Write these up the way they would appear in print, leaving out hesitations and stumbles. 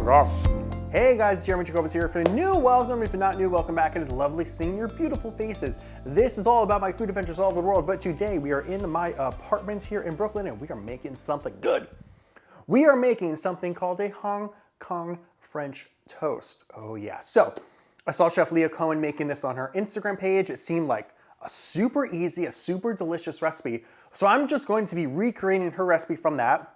my God. Hey guys, Jeremy Jacobowitz here. If you're new, welcome. If you're not new, welcome back. It is lovely seeing your beautiful faces. This is all about my food adventures all over the world, but today we are in my apartment here in Brooklyn and we are making something good. We are making something called a Hong Kong French toast. Oh yeah. So I saw Chef Leah Cohen making this on her Instagram page. It seemed like a super easy, a super delicious recipe. So I'm just going to be recreating her recipe from that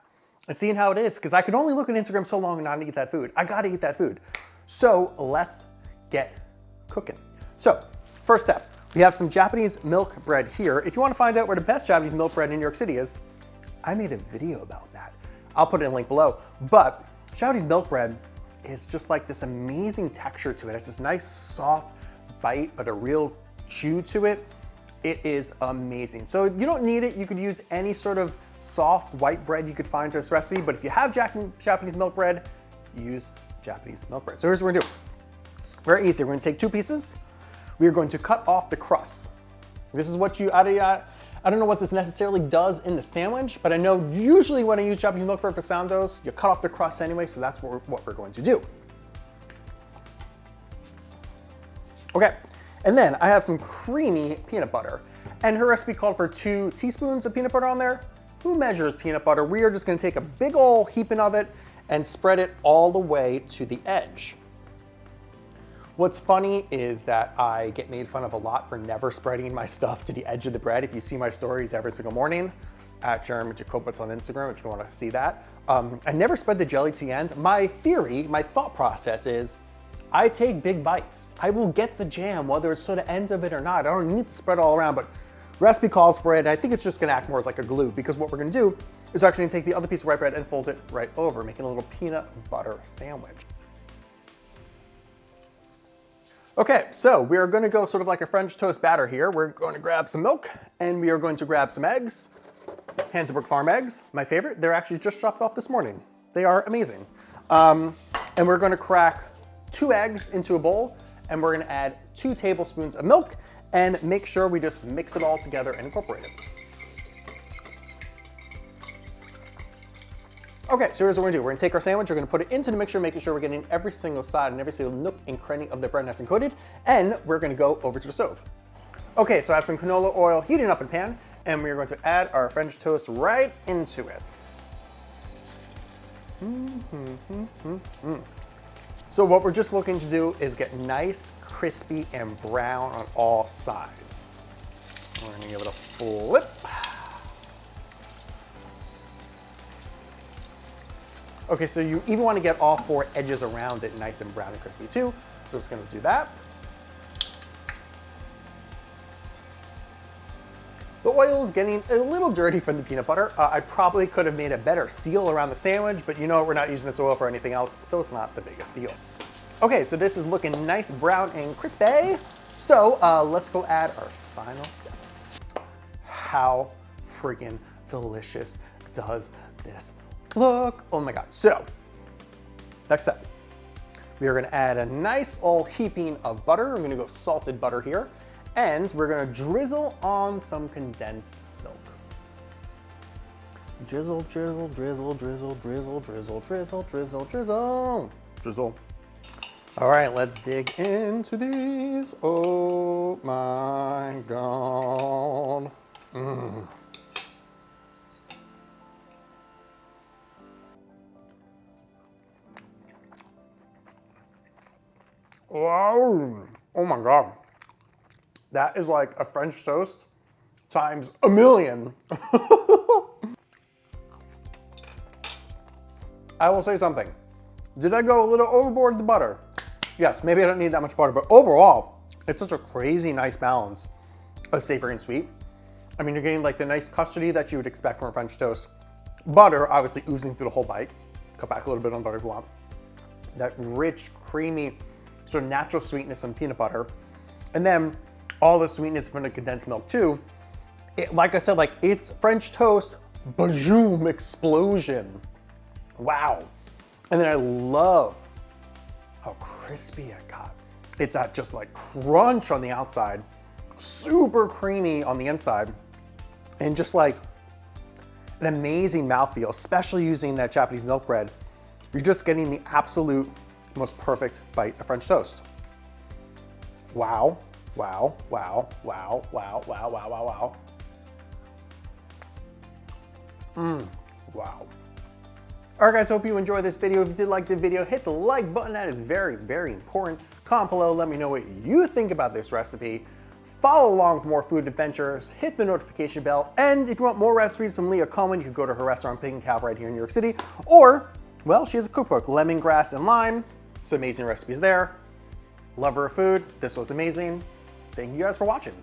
and seeing how it is, because I could only look at Instagram so long and not eat that food. I gotta eat that food. So let's get cooking. So first step, we have some Japanese milk bread here. If you wanna find out where the best Japanese milk bread in New York City is, I made a video about that. I'll put it in a link below. But Japanese milk bread is just like this amazing texture to it. It's this nice soft bite, but a real chew to it. It is amazing. So you don't need it. You could use any sort of soft white bread you could find for this recipe, but if you have Japanese milk bread, use Japanese milk bread. So here's what we're gonna do. Very easy. We're gonna take two pieces. We are going to cut off the crust. This is what I don't know what this necessarily does in the sandwich, but I know usually when I use Japanese milk bread for sourdoughs, you cut off the crust anyway, so that's what we're going to do. Okay, and then I have some creamy peanut butter, and her recipe called for 2 teaspoons of peanut butter on there. Who measures peanut butter? We are just gonna take a big old heaping of it and spread it all the way to the edge. What's funny is that I get made fun of a lot for never spreading my stuff to the edge of the bread. If you see my stories every single morning, at Jeremy Jacobowitz on Instagram, if you wanna see that. I never spread the jelly to the end. My theory, my thought process is, I take big bites. I will get the jam, whether it's to the end of it or not. I don't need to spread it all around, but recipe calls for it. I think it's just gonna act more as like a glue, because what we're gonna do is actually gonna take the other piece of white bread and fold it right over, making a little peanut butter sandwich. Okay, so we are gonna go sort of like a French toast batter here. We're going to grab some milk and we are going to grab some eggs. Hansbrook Farm eggs, my favorite. They're actually just dropped off this morning. They are amazing. And we're gonna crack 2 eggs into a bowl, and we're gonna add 2 tablespoons of milk and make sure we just mix it all together and incorporate it. Okay, so here's what we're gonna do. We're gonna take our sandwich, we're gonna put it into the mixture, making sure we're getting every single side and every single nook and cranny of the bread nice and coated, and we're gonna go over to the stove. Okay, so I have some canola oil heating up in a pan, and we're going to add our French toast right into it. So what we're just looking to do is get nice, crispy, and brown on all sides. We're gonna give it a flip. Okay, so you even wanna get all 4 edges around it nice and brown and crispy too. So we're just gonna do that. The oil is getting a little dirty from the peanut butter. I probably could have made a better seal around the sandwich, but you know we're not using this oil for anything else, so it's not the biggest deal. Okay, so this is looking nice, brown, and crispy. So let's go add our final steps. How freaking delicious does this look? Oh my God. So next step, we are gonna add a nice old heaping of butter. I'm gonna go salted butter here. And we're gonna drizzle on some condensed milk. Drizzle, drizzle, drizzle, drizzle, drizzle, drizzle, drizzle, drizzle, drizzle, drizzle. All right, let's dig into these. Oh my God. Wow. Oh my God. That is like a French toast times a million. I will say something. Did I go a little overboard with the butter? Yes, maybe I don't need that much butter, but overall, it's such a crazy nice balance of savory and sweet. I mean, you're getting like the nice custardy that you would expect from a French toast. Butter, obviously oozing through the whole bite. Cut back a little bit on butter if you want. That rich, creamy, sort of natural sweetness from peanut butter. And then all the sweetness from the condensed milk too. Like I said, like it's French toast, bajoom, explosion. Wow. And then I love how crispy it got. It's that just like crunch on the outside, super creamy on the inside, and just like an amazing mouthfeel, especially using that Japanese milk bread. You're just getting the absolute most perfect bite of French toast. Wow, wow, wow, wow, wow, wow, wow, wow, wow. Wow. All right, guys, hope you enjoyed this video. If you did like the video, hit the like button. That is very, very important. Comment below, let me know what you think about this recipe. Follow along for more food adventures, hit the notification bell, and if you want more recipes from Leah Cohen, you can go to her restaurant, Pig and Cow, right here in New York City, or, well, she has a cookbook, Lemongrass and Lime. Some amazing recipes there. Love her food. This was amazing. Thank you guys for watching.